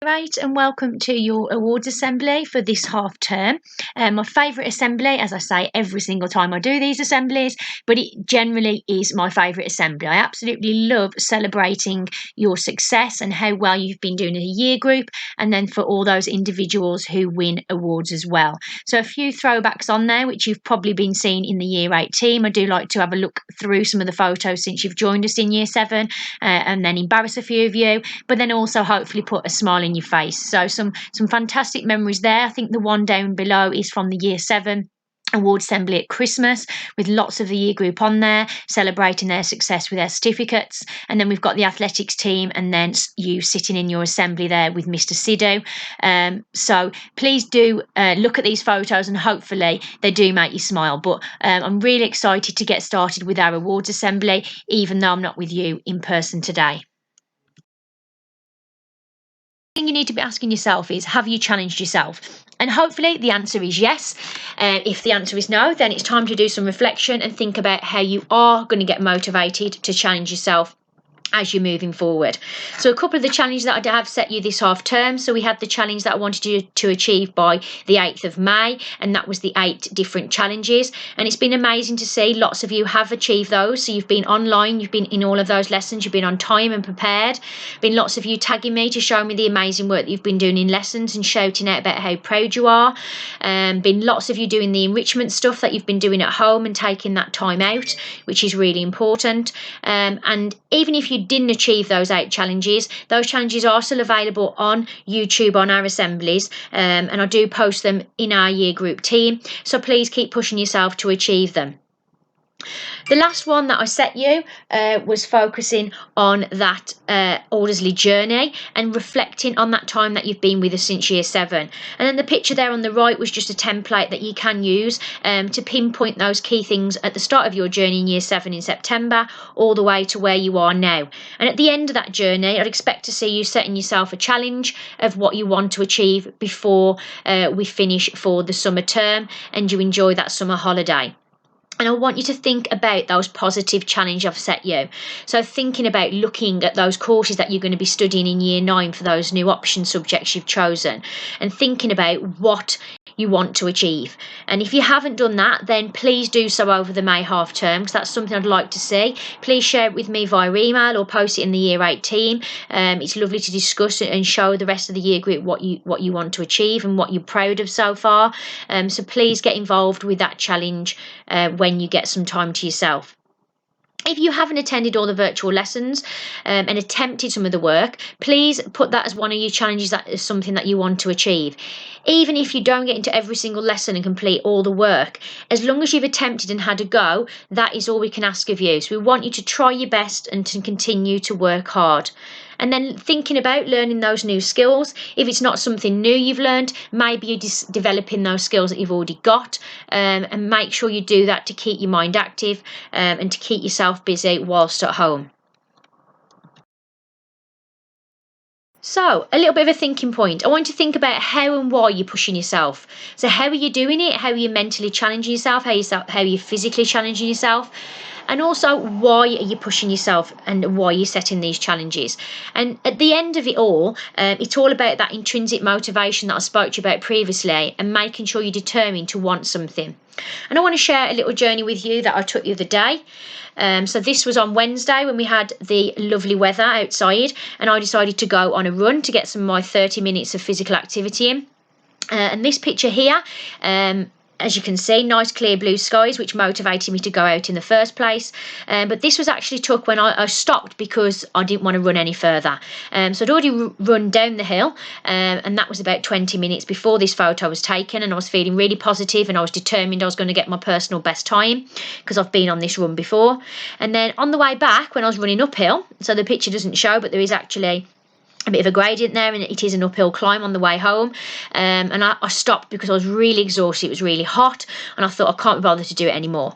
Right, and welcome to your awards assembly for this half term. My favourite assembly, as I say every single time I do these assemblies, but it generally is my favourite assembly. I absolutely love celebrating your success and how well you've been doing in a year group, and then for all those individuals who win awards as well. So a few throwbacks on there, which you've probably been seeing in the Year 8 team. I do like to have a look through some of the photos since you've joined us in Year 7, and then embarrass a few of you, but then also hopefully put a smile in your face. So some fantastic memories there. I think the one down below is from the Year 7 award assembly at Christmas, with lots of the year group on there celebrating their success with their certificates. And then we've got the athletics team, and then you sitting in your assembly there with Mr. Sidhu. So please do look at these photos, and hopefully they do make you smile. But I'm really excited to get started with our awards assembly, even though I'm not with you in person today. Thing you need to be asking yourself is, have you challenged yourself? And hopefully the answer is yes. If the answer is no, then it's time to do some reflection and think about how you are going to get motivated to challenge yourself as you're moving forward. So a couple of the challenges that I have set you this half term. So we had the challenge that I wanted you to achieve by the 8th of May, and that was the 8 different challenges. And it's been amazing to see lots of you have achieved those. So you've been online, you've been in all of those lessons, you've been on time and prepared. Been lots of you tagging me to show me the amazing work that you've been doing in lessons and shouting out about how proud you are. Been lots of you doing the enrichment stuff that you've been doing at home and taking that time out, which is really important. And even if you didn't achieve those 8 challenges, those challenges are still available on YouTube on our assemblies, and I do post them in our year group team, so please keep pushing yourself to achieve them. The last one that I set you was focusing on that Odyssey journey and reflecting on that time that you've been with us since Year 7. And then the picture there on the right was just a template that you can use to pinpoint those key things at the start of your journey in Year 7 in September, all the way to where you are now. And at the end of that journey, I'd expect to see you setting yourself a challenge of what you want to achieve before we finish for the summer term and you enjoy that summer holiday. And I want you to think about those positive challenges I've set you. So thinking about looking at those courses that you're going to be studying in Year 9 for those new option subjects you've chosen, and thinking about what you want to achieve. And if you haven't done that, then please do so over the May half term, because that's something I'd like to see. Please share it with me via email or post it in the Year 8 team. It's lovely to discuss it and show the rest of the year group what you want to achieve and what you're proud of so far. So please get involved with that challenge when you get some time to yourself. If you haven't attended all the virtual lessons and attempted some of the work, please put that as one of your challenges, that is something that you want to achieve. Even if you don't get into every single lesson and complete all the work, as long as you've attempted and had a go, that is all we can ask of you. So we want you to try your best and to continue to work hard. And then thinking about learning those new skills. If it's not something new you've learned, maybe you're developing those skills that you've already got, and make sure you do that to keep your mind active and to keep yourself busy whilst at home. So, a little bit of a thinking point. I want you to think about how and why you're pushing yourself. So how are you doing it? How are you mentally challenging yourself? How are you physically challenging yourself? And also, why are you pushing yourself and why are you setting these challenges? And at the end of it all, it's all about that intrinsic motivation that I spoke to you about previously, and making sure you're determined to want something. And I want to share a little journey with you that I took the other day. So this was on Wednesday when we had the lovely weather outside, and I decided to go on a run to get some of my 30 minutes of physical activity in. And this picture here, as you can see, nice clear blue skies, which motivated me to go out in the first place. But this was actually took when I stopped because I didn't want to run any further. So I'd already run down the hill, and that was about 20 minutes before this photo was taken, and I was feeling really positive and I was determined I was going to get my personal best time because I've been on this run before. And then on the way back, when I was running uphill, so the picture doesn't show, but there is actually a bit of a gradient there, and it is an uphill climb on the way home, and I stopped because I was really exhausted. It was really hot, and I thought I can't be bothered to do it anymore.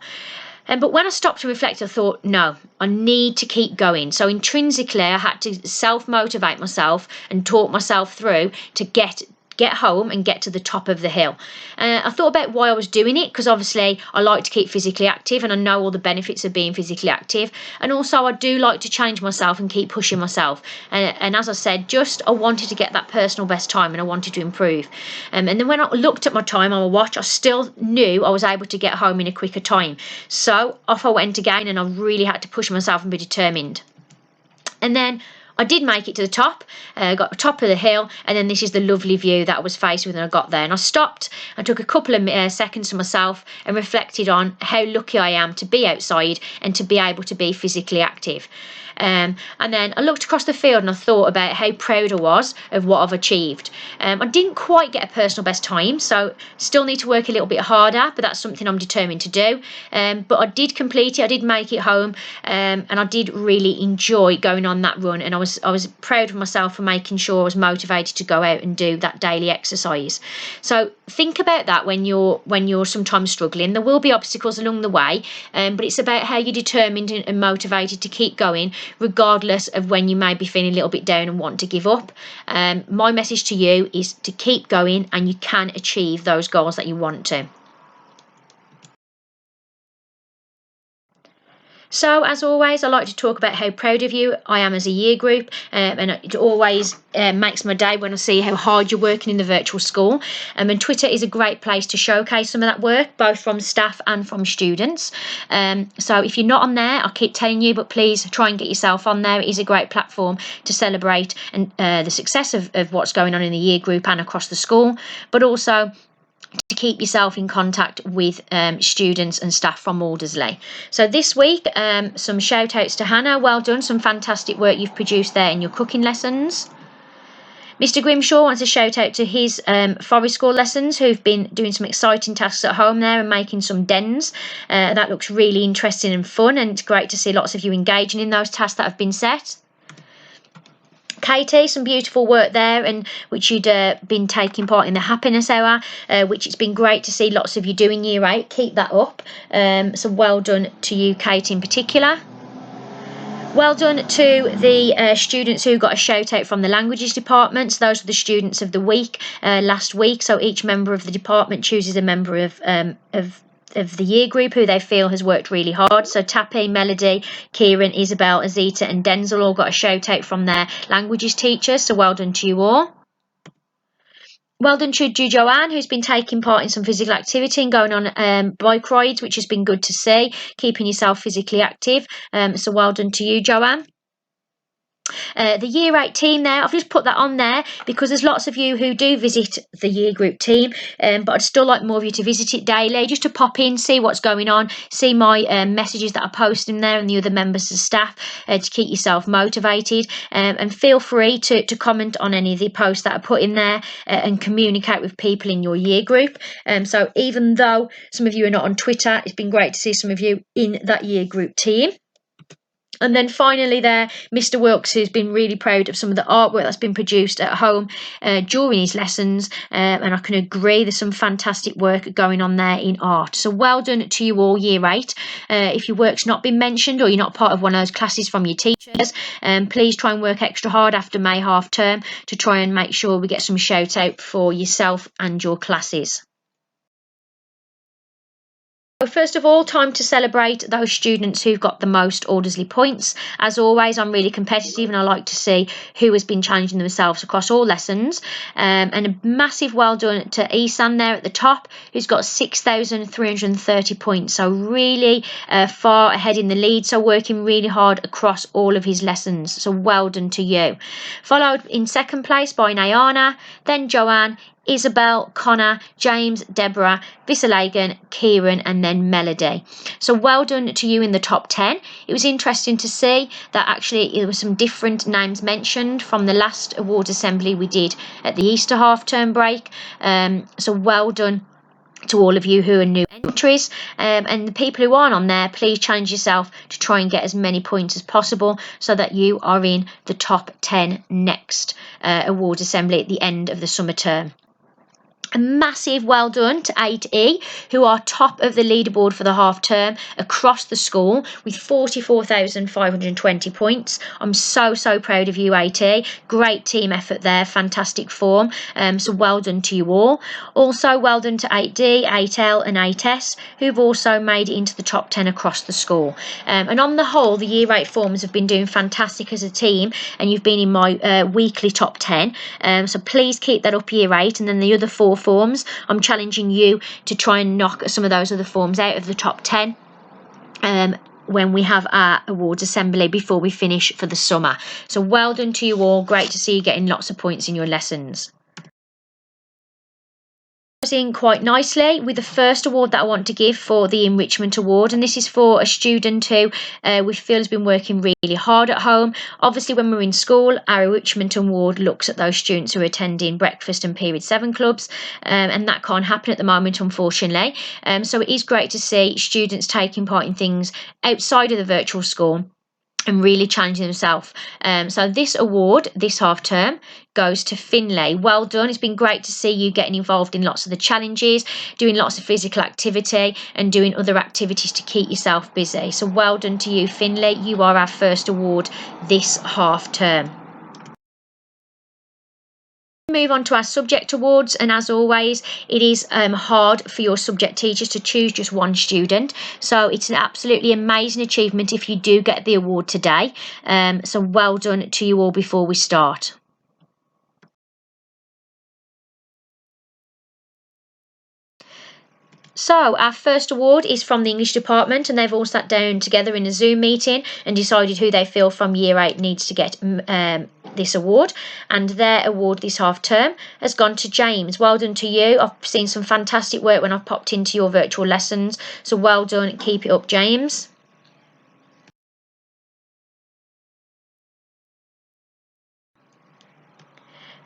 But when I stopped and reflected, I thought, no, I need to keep going. So intrinsically, I had to self-motivate myself and talk myself through to get get home and get to the top of the hill. I thought about why I was doing it, because obviously I like to keep physically active and I know all the benefits of being physically active, and also I do like to challenge myself and keep pushing myself, and as I said, I wanted to get that personal best time and I wanted to improve, and then when I looked at my time on my watch, I still knew I was able to get home in a quicker time, so off I went again, and I really had to push myself and be determined. And then I did make it to the top, got to the top of the hill, and then this is the lovely view that I was faced with when I got there. And I stopped, I took a couple of seconds to myself and reflected on how lucky I am to be outside and to be able to be physically active. And then I looked across the field and I thought about how proud I was of what I've achieved. I didn't quite get a personal best time, so still need to work a little bit harder, but that's something I'm determined to do. But I did complete it, I did make it home, and I did really enjoy going on that run, and I was proud of myself for making sure I was motivated to go out and do that daily exercise. So think about that when you're sometimes struggling. There will be obstacles along the way, but it's about how you're determined and motivated to keep going, regardless of when you may be feeling a little bit down and want to give up. My message to you is to keep going, and you can achieve those goals that you want to. So, as always, I like to talk about how proud of you I am as a year group, and it always makes my day when I see how hard you're working in the virtual school. And Twitter is a great place to showcase some of that work, both from staff and from students. So if you're not on there, I keep telling you, but please try and get yourself on there. It is a great platform to celebrate and the success of what's going on in the year group and across the school, but also to keep yourself in contact with students and staff from Aldersley. So this week, some shout outs to Hannah. Well done, some fantastic work you've produced there in your cooking lessons. Mr. Grimshaw wants a shout out to his forest school lessons, who've been doing some exciting tasks at home there and making some dens. That looks really interesting and fun, and it's great to see lots of you engaging in those tasks that have been set. Katie, some beautiful work there, and which you'd been taking part in the happiness hour, which it's been great to see lots of you doing year 8. Keep that up. So well done to you, Katie, in particular. Well done to the students who got a shout out from the languages department. So those were the students of the week last week. So each member of the department chooses a member of the year group who they feel has worked really hard. So Tappy, Melody, Kieran, Isabel, Azita and Denzel all got a shout out from their languages teachers. So well done to you all. Well done to Joanne, who's been taking part in some physical activity and going on bike rides, which has been good to see, keeping yourself physically active. So well done to you, Joanne. The year 8 team there, I've just put that on there because there's lots of you who do visit the year group team, but I'd still like more of you to visit it daily, just to pop in, see what's going on, see my messages that I post in there and the other members of staff, to keep yourself motivated, and feel free to comment on any of the posts that I put in there, and communicate with people in your year group. So even though some of you are not on Twitter, it's been great to see some of you in that year group team. And then finally there, Mr. Wilkes, who's been really proud of some of the artwork that's been produced at home during his lessons, and I can agree there's some fantastic work going on there in art. So well done to you all, year 8. If your work's not been mentioned or you're not part of one of those classes from your teachers, please try and work extra hard after May half term to try and make sure we get some shout out for yourself and your classes. First of all, time to celebrate those students who've got the most Aldersley points. As always, I'm really competitive and I like to see who has been challenging themselves across all lessons. And a massive well done to Isan there at the top, who's got 6,330 points. So really far ahead in the lead. So working really hard across all of his lessons. So well done to you. Followed in second place by Nayana, then Joanne, Isabel, Connor, James, Deborah, Vissalagan, Kieran and then Melody. So well done to you in the top 10. It was interesting to see that actually there were some different names mentioned from the last award assembly we did at the Easter half term break. So well done to all of you who are new entries, and the people who aren't on there, please challenge yourself to try and get as many points as possible so that you are in the top 10 next award assembly at the end of the summer term. A massive well done to 8E, who are top of the leaderboard for the half term across the school with 44,520 points. I'm so proud of you, 8E. Great team effort there, fantastic form. So well done to you all. Also well done to 8D, 8L and 8S, who've also made it into the top 10 across the school. And on the whole, the Year 8 forms have been doing fantastic as a team, and you've been in my weekly top 10. So please keep that up, Year 8, and then the other 4 forms, I'm challenging you to try and knock some of those other forms out of the top 10 when we have our awards assembly before we finish for the summer. So well done to you all. Great to see you getting lots of points in your lessons. In quite nicely with the first award that I want to give for the Enrichment Award, and this is for a student who we feel has been working really hard at home. Obviously when we're in school, our Enrichment Award looks at those students who are attending breakfast and period 7 clubs, and that can't happen at the moment, unfortunately. So it is great to see students taking part in things outside of the virtual school and really challenging themselves. So this award, this half term, goes to Finlay. Well done. It's been great to see you getting involved in lots of the challenges, doing lots of physical activity and doing other activities to keep yourself busy. So well done to you, Finlay. You are our first award this half term. Move on to our subject awards, and as always it is hard for your subject teachers to choose just one student, so it's an absolutely amazing achievement if you do get the award today. So well done to you all before we start. So our first award is from the English department, and they've all sat down together in a Zoom meeting and decided who they feel from Year 8 needs to get this award, and their award this half term has gone to James. Well done to you. I've seen some fantastic work when I've popped into your virtual lessons, so well done. Keep it up, James.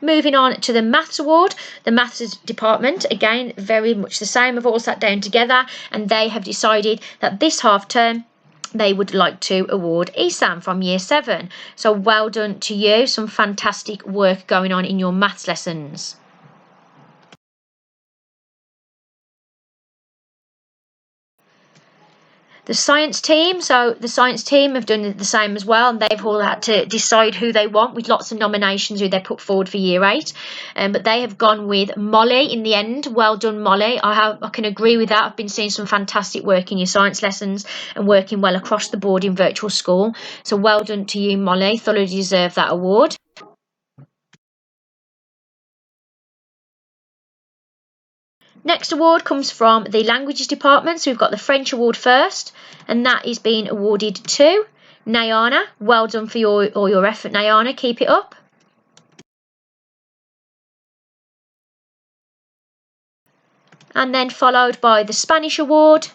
Moving on to the Maths Award, the Maths department, again, very much the same, have all sat down together and they have decided that this half term they would like to award Esam from Year 7. So well done to you, some fantastic work going on in your maths lessons. The science team, so the science team have done the same as well, and they've all had to decide who they want with lots of nominations who they put forward for Year 8, but they have gone with Molly in the end. Well done, Molly. I can agree with that. I've been seeing some fantastic work in your science lessons and working well across the board in virtual school, so well done to you, Molly. Thoroughly deserve that award. Next award comes from the Languages department, so we've got the French award first, and that is being awarded to Nayana. Well done for all your effort, Nayana. Keep it up. And then followed by the Spanish award,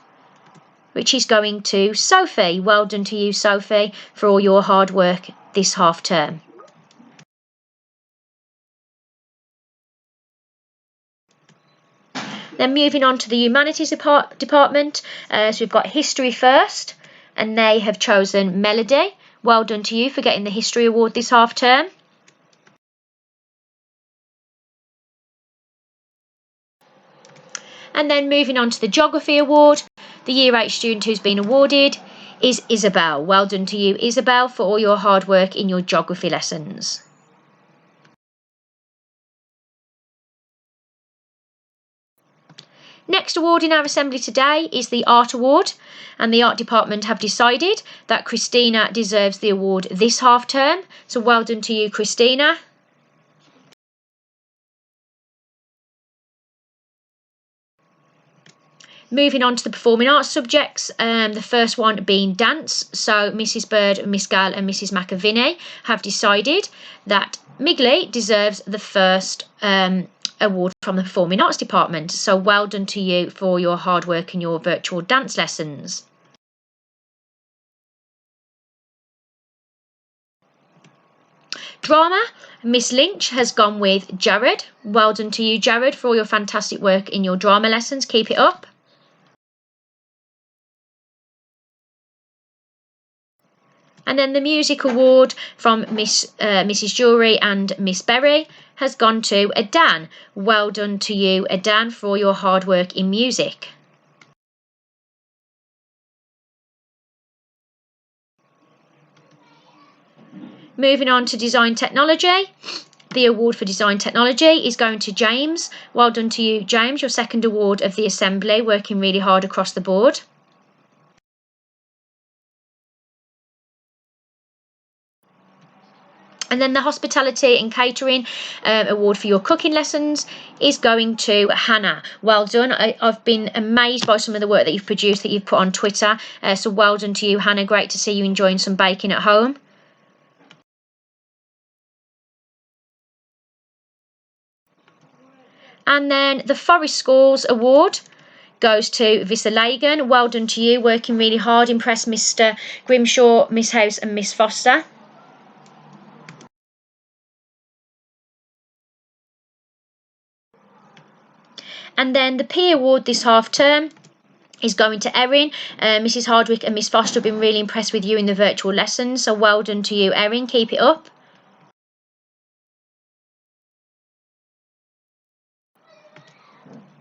which is going to Sophie. Well done to you, Sophie, for all your hard work this half term. Then moving on to the Humanities department, so we've got History first, and they have chosen Melody. Well done to you for getting the History Award this half term. And then moving on to the Geography Award, the Year 8 student who's been awarded is Isabel. Well done to you, Isabel, for all your hard work in your geography lessons. Next award in our assembly today is the Art Award, and the Art department have decided that Christina deserves the award this half term, so well done to you, Christina. Moving on to the performing arts subjects, the first one being dance, so Mrs Bird, Miss Gall and Mrs McAviney have decided that Migley deserves the first award from the Performing Arts department, so well done to you for your hard work in your virtual dance lessons. Drama, Miss Lynch has gone with Jared. Well done to you, Jared, for all your fantastic work in your drama lessons. Keep it up. And then the music award from Mrs. Jury and Miss Berry has gone to Adan. Well done to you, Adan, for all your hard work in music. Moving on to design technology. The award for design technology is going to James. Well done to you, James, your second award of the assembly, working really hard across the board. And then the hospitality and catering award for your cooking lessons is going to Hannah. Well done. I've been amazed by some of the work that you've produced, that you've put on Twitter. So well done to you, Hannah. Great to see you enjoying some baking at home. And then the Forest Schools Award goes to Vissa Lagan. Well done to you, working really hard. Impressed Mr. Grimshaw, Miss House and Miss Foster. And then the P Award this half term is going to Erin. Mrs. Hardwick and Miss Foster have been really impressed with you in the virtual lessons. So well done to you, Erin. Keep it up.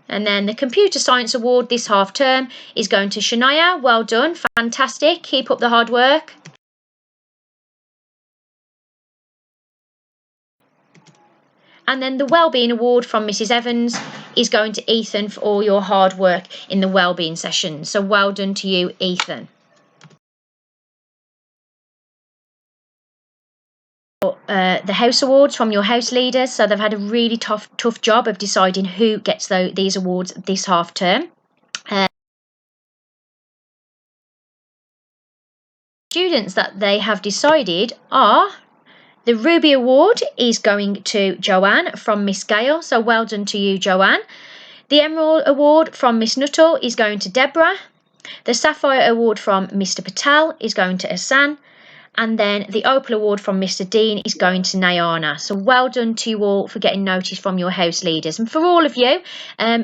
And then the Computer Science Award this half term is going to Shania. Well done. Fantastic. Keep up the hard work. And then the Wellbeing Award from Mrs. Evans is going to Ethan for all your hard work in the wellbeing session. So well done to you, Ethan. The House Awards from your house leaders. So they've had a really tough job of deciding who gets these awards this half term. Students that they have decided are: the Ruby Award is going to Joanne from Miss Gale, so well done to you, Joanne. The Emerald Award from Miss Nuttall is going to Deborah. The Sapphire Award from Mr. Patel is going to Asan. And then the Opal Award from Mr. Dean is going to Nayana. So well done to you all for getting notice from your house leaders. And for all of you,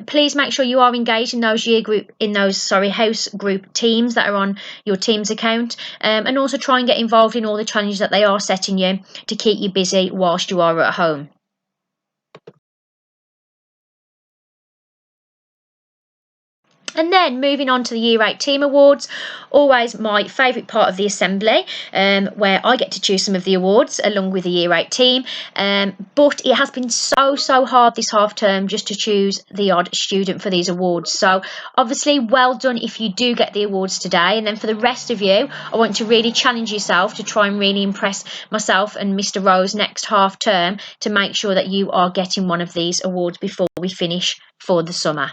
please make sure you are engaged in those house group teams that are on your team's account. And also try and get involved in all the challenges that they are setting you to keep you busy whilst you are at home. And then moving on to the Year 8 Team Awards, always my favourite part of the assembly, where I get to choose some of the awards along with the Year 8 team. But it has been so hard this half term just to choose the odd student for these awards. So obviously well done if you do get the awards today. And then for the rest of you, I want to really challenge yourself to try and really impress myself and Mr. Rose next half term to make sure that you are getting one of these awards before we finish for the summer.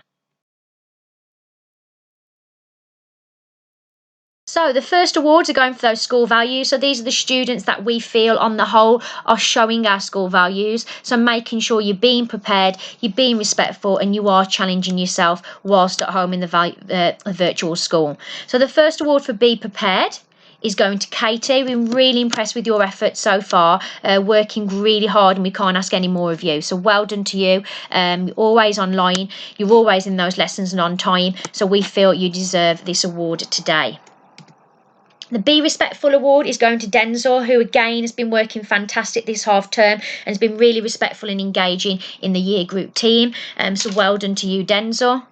So the first awards are going for those school values. So these are the students that we feel on the whole are showing our school values. So making sure you're being prepared, you're being respectful, and you are challenging yourself whilst at home in the virtual school. So the first award for Be Prepared is going to Katie. We've been really impressed with your efforts so far, working really hard, and we can't ask any more of you. So well done to you. You're always online, you're always in those lessons and on time. So we feel you deserve this award today. The Be Respectful Award is going to Denzel, who again has been working fantastic this half term and has been really respectful and engaging in the year group team. So well done to you, Denzel.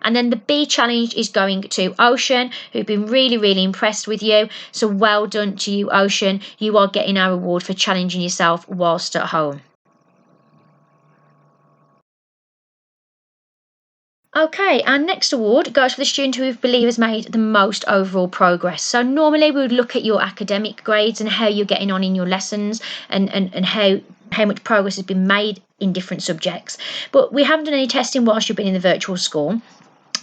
And then the B Challenge is going to Ocean, who've been really impressed with you. So well done to you, Ocean. You are getting our award for challenging yourself whilst at home. Okay, our next award goes for the student who we believe has made the most overall progress. So normally we would look at your academic grades and how you're getting on in your lessons and how much progress has been made in different subjects. But we haven't done any testing whilst you've been in the virtual school.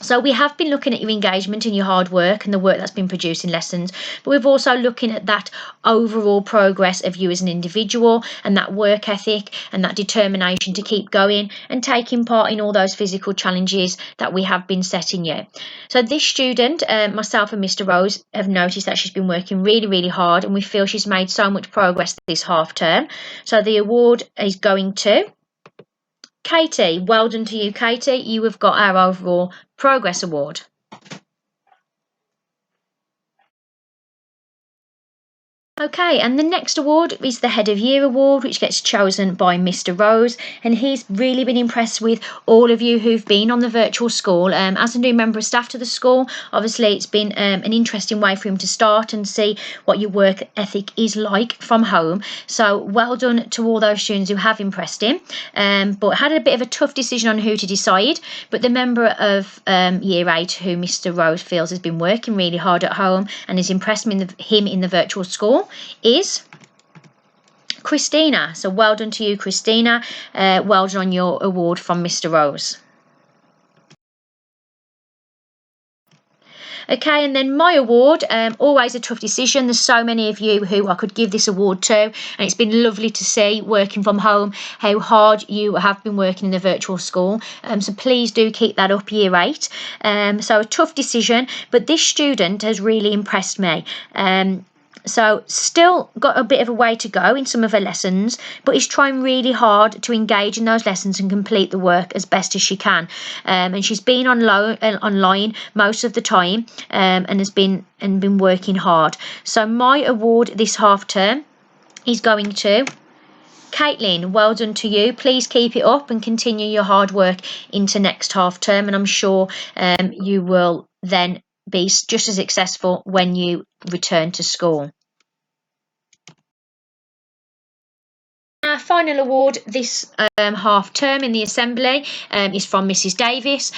So we have been looking at your engagement and your hard work and the work that's been produced in lessons, but we've also looking at that overall progress of you as an individual and that work ethic and that determination to keep going and taking part in all those physical challenges that we have been setting you. So this student, myself and Mr. Rose, have noticed that she's been working really hard, and we feel she's made so much progress this half term. So the award is going to Katie. Well done to you, Katie. You have got our overall progress award. Okay, and the next award is the Head of Year Award, which gets chosen by Mr. Rose, and he's really been impressed with all of you who've been on the virtual school. As a new member of staff to the school, obviously it's been an interesting way for him to start and see what your work ethic is like from home. So well done to all those students who have impressed him, but had a bit of a tough decision on who to decide. But the member of Year 8 who Mr. Rose feels has been working really hard at home and has impressed him in the virtual school is Christina. So well done to you, Christina. Well done on your award from Mr. Rose. Okay, and then my award, always a tough decision. There's so many of you who I could give this award to, and it's been lovely to see working from home how hard you have been working in the virtual school. So please do keep that up, Year 8. So a tough decision, but this student has really impressed me. So still got a bit of a way to go in some of her lessons, but is trying really hard to engage in those lessons and complete the work as best as she can. And she's been online most of the time, and has been working hard. So my award this half term is going to Caitlin. Well done to you. Please keep it up and continue your hard work into next half term, and I'm sure you will then be just as successful when you return to school. Our final award this half term in the assembly is from Mrs. Davis,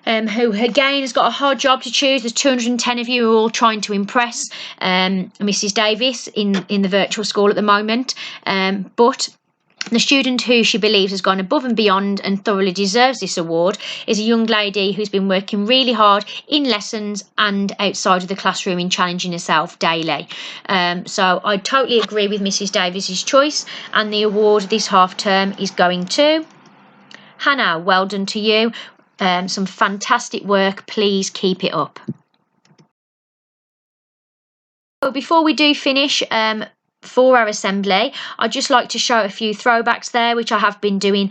who again has got a hard job to choose. There's 210 of you who are all trying to impress Mrs. Davis in the virtual school at the moment, but the student who she believes has gone above and beyond and thoroughly deserves this award is a young lady who's been working really hard in lessons and outside of the classroom in challenging herself daily. So I totally agree with Mrs. Davis's choice, and the award this half term is going to Hannah. Well done to you. Some fantastic work. Please keep it up. But before we do finish, for our assembly, I'd just like to show a few throwbacks there, which I have been doing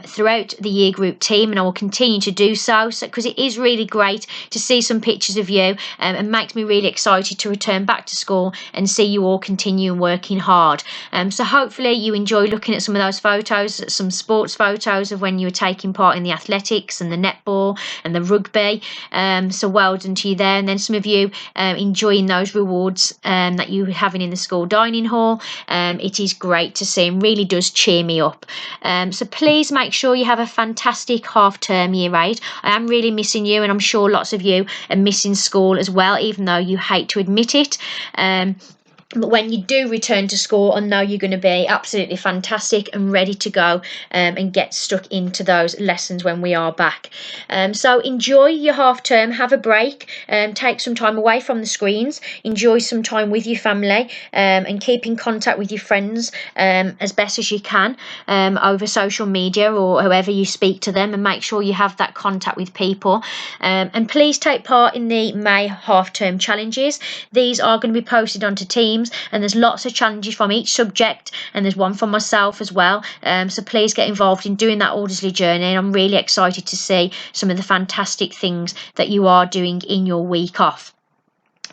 throughout the year group team, and I will continue to do so because it is really great to see some pictures of you, and makes me really excited to return back to school and see you all continue working hard. So hopefully you enjoy looking at some of those photos, some sports photos of when you were taking part in the athletics and the netball and the rugby. So well done to you there, and then some of you enjoying those rewards that you were having in the school dining hall. It is great to see and really does cheer me up. So please make sure you have a fantastic half term, Year 8. I am really missing you, and I'm sure lots of you are missing school as well, even though you hate to admit it. But when you do return to school, I know you're going to be absolutely fantastic and ready to go and get stuck into those lessons when we are back. So enjoy your half term, have a break, take some time away from the screens, enjoy some time with your family, and keep in contact with your friends as best as you can over social media or however you speak to them, and make sure you have that contact with people. And please take part in the May half term challenges. These are going to be posted onto Teams, and there's lots of challenges from each subject, and there's one from myself as well. So please get involved in doing that Odyssey journey, and I'm really excited to see some of the fantastic things that you are doing in your week off.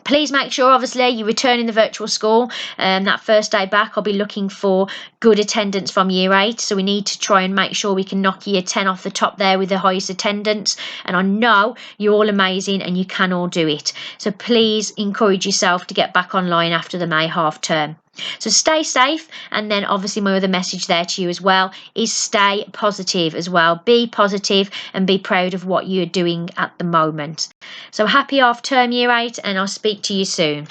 Please make sure, obviously, you return in the virtual school. That first day back, I'll be looking for good attendance from Year 8. So we need to try and make sure we can knock Year 10 off the top there with the highest attendance. And I know you're all amazing and you can all do it. So please encourage yourself to get back online after the May half term. So stay safe, and then obviously my other message there to you as well is stay positive as well. Be positive and be proud of what you're doing at the moment. So happy half term, Year 8, and I'll speak to you soon.